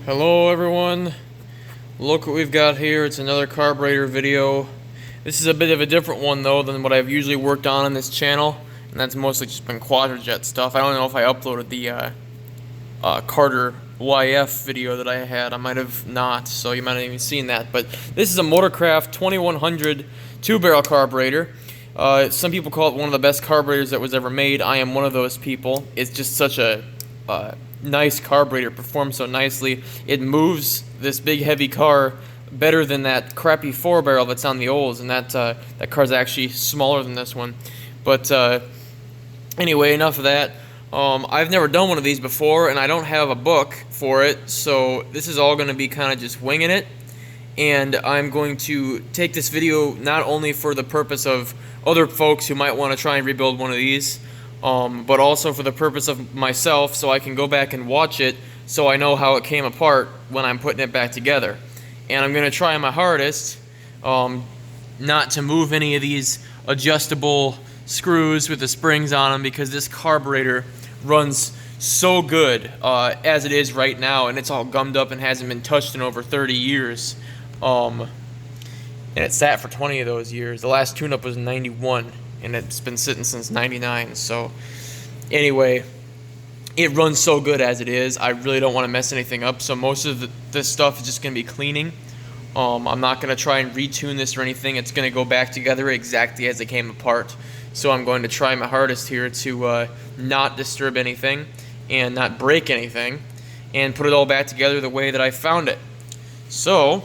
Hello everyone, look what we've got here. It's another carburetor video. This is a bit of a different one though than what I've usually worked on this channel, and that's mostly just been quadrajet stuff. I don't know if I uploaded the Carter YF video that I had. I might have not, so you might not even seen that. But this is a motorcraft 2100 2-barrel carburetor. Some people call it one of the best carburetors that was ever made. I am one of those people. It's just such a nice carburetor, performs so nicely. It moves this big heavy car better than that crappy 4-barrel that's on the olds, and that car's actually smaller than this one. But anyway, enough of that. I've never done one of these before, and I don't have a book for it, so this is all going to be kind of just winging it. And I'm going to take this video not only for the purpose of other folks who might want to try and rebuild one of these, but also for the purpose of myself, so I can go back and watch it so I know how it came apart when I'm putting it back together. And I'm going to try my hardest not to move any of these adjustable screws with the springs on them, because this carburetor runs so good as it is right now, and it's all gummed up and hasn't been touched in over 30 years. And it sat for 20 of those years. The last tune-up was in 91, and it's been sitting since 99. So anyway, it runs so good as it is. I really don't want to mess anything up, so most of this stuff is just going to be cleaning. I'm not going to try and retune this or anything. It's going to go back together exactly as it came apart. So I'm going to try my hardest here to not disturb anything and not break anything, and put it all back together the way that I found it. So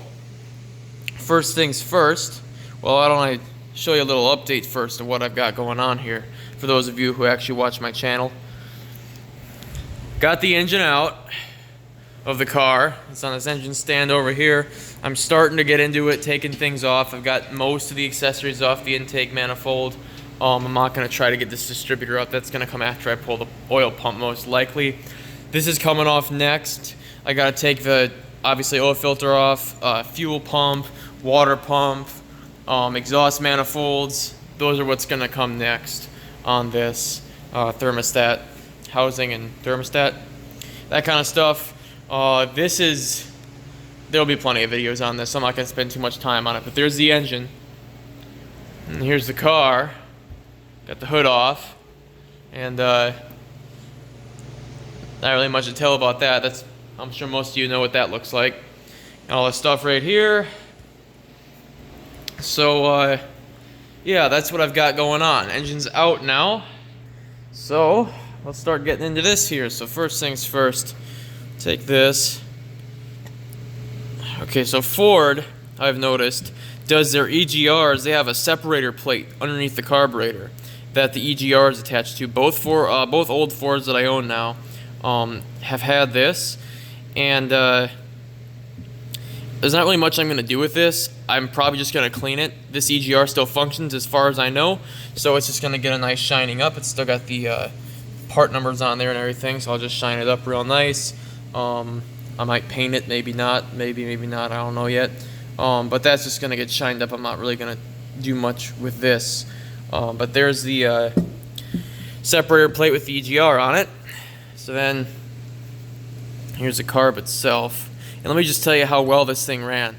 first things first, well, why don't I show you a little update first of what I've got going on here for those of you who actually watch my channel. Got the engine out of the car. It's on this engine stand over here. I'm starting to get into it, taking things off. I've got most of the accessories off the intake manifold. I'm not going to try to get this distributor out. That's going to come after I pull the oil pump most likely. This is coming off next. I got to take the, obviously, oil filter off, fuel pump, water pump, exhaust manifolds. Those are what's going to come next on this thermostat housing and thermostat, that kind of stuff. There'll be plenty of videos on this. I'm not going to spend too much time on it, but there's the engine, and here's the car. Got the hood off, and not really much to tell about that. I'm sure most of you know what that looks like. And all this stuff right here. So yeah, that's what I've got going on. Engine's out now, so let's start getting into this here. So first things first, take this. Okay, so Ford, I've noticed, does their EGRs, they have a separator plate underneath the carburetor that the EGR is attached to. Both old Fords that I own now have had this, and there's not really much I'm going to do with this. I'm probably just going to clean it. This EGR still functions as far as I know, so it's just going to get a nice shining up. It's still got the part numbers on there and everything, so I'll just shine it up real nice. I might paint it, maybe not, maybe not, I don't know yet. But that's just going to get shined up. I'm not really going to do much with this. But there's the separator plate with the EGR on it. So then here's the carb itself. And let me just tell you how well this thing ran.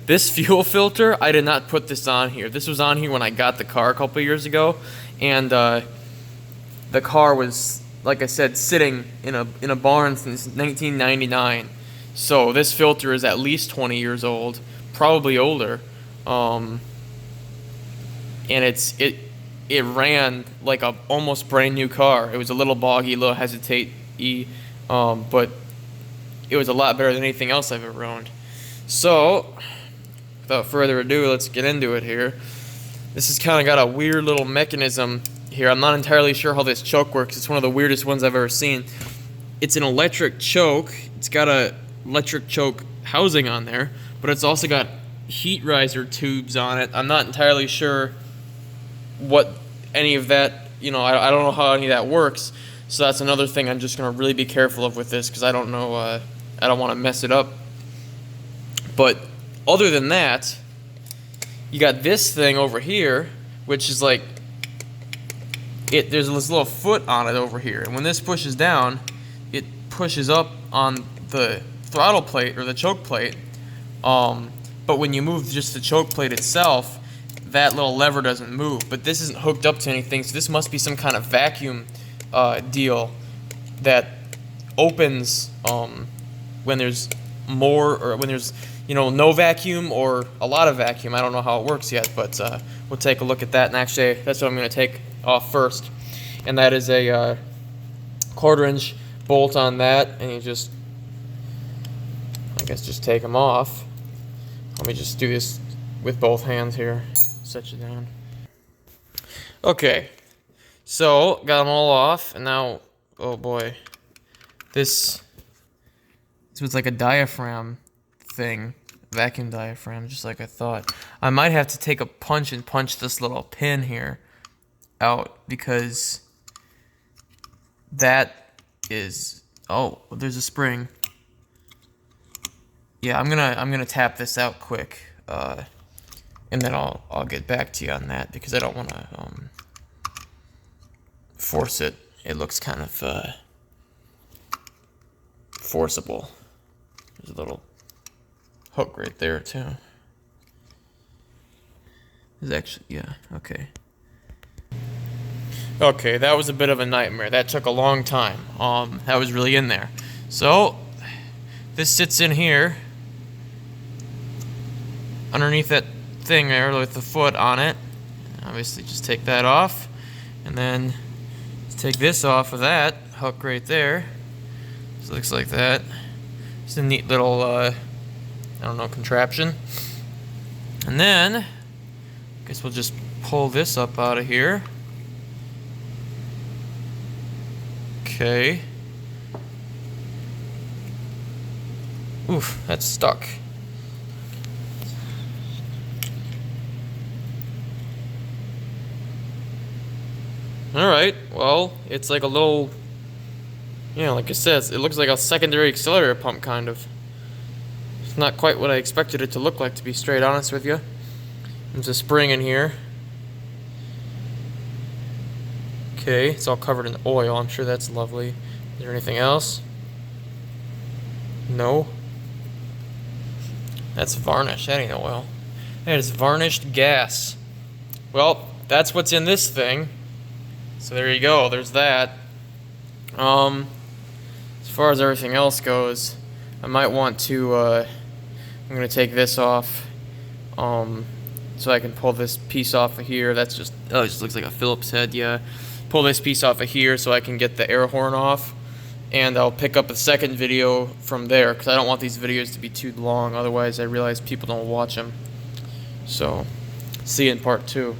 This fuel filter, I did not put this on here. This was on here when I got the car a couple years ago, and the car was, like I said, sitting in a barn since 1999. So this filter is at least 20 years old, probably older. And it ran like a almost brand new car. It was a little boggy, a little hesitate-y, but it was a lot better than anything else I've ever owned. So without further ado, let's get into it here. This has kind of got a weird little mechanism here. I'm not entirely sure how this choke works. It's one of the weirdest ones I've ever seen. It's an electric choke. It's got a electric choke housing on there, but it's also got heat riser tubes on it. I'm not entirely sure what any of that, I don't know how any of that works. So that's another thing I'm just going to really be careful of with this, because I don't know, I don't want to mess it up. But other than that, you got this thing over here, which is like, there's this little foot on it over here. And when this pushes down, it pushes up on the throttle plate or the choke plate. But when you move just the choke plate itself, that little lever doesn't move. But this isn't hooked up to anything, so this must be some kind of vacuum deal that opens when there's more, or when there's, you know, no vacuum or a lot of vacuum. I don't know how it works yet, but we'll take a look at that. And actually, that's what I'm going to take off first, and that is a 1/4-inch bolt on that. And you just, I guess, just take them off. Let me just do this with both hands here. Set you down. Okay, so got them all off, and now, oh boy, this was like a diaphragm thing, vacuum diaphragm, just like I thought. I might have to take a punch and punch this little pin here out, because that is, oh, there's a spring. Yeah, I'm gonna tap this out quick, and then I'll get back to you on that, because I don't want to force it. It looks kind of forcible. There's a little hook right there too. There's actually, yeah, okay. Okay, that was a bit of a nightmare. That took a long time. That was really in there. So this sits in here underneath that thing there with the foot on it. Obviously just take that off, and then take this off of that hook right there. So it looks like that. It's a neat little I don't know, contraption. And then I guess we'll just pull this up out of here. Okay. Oof, that's stuck. Alright, well, it's like a little, you know, like it says, it looks like a secondary accelerator pump, kind of. It's not quite what I expected it to look like, to be straight honest with you. There's a spring in here. Okay, it's all covered in oil. I'm sure that's lovely. Is there anything else? No. That's varnish. That ain't oil. That is varnished gas. Well, that's what's in this thing. So there you go. There's that. As far as everything else goes, I might want to, I'm going to take this off, so I can pull this piece off of here. That's just, oh, it just looks like a Phillips head, yeah. Pull this piece off of here so I can get the air horn off, and I'll pick up a second video from there, because I don't want these videos to be too long, otherwise I realize people don't watch them. So, see you in part 2.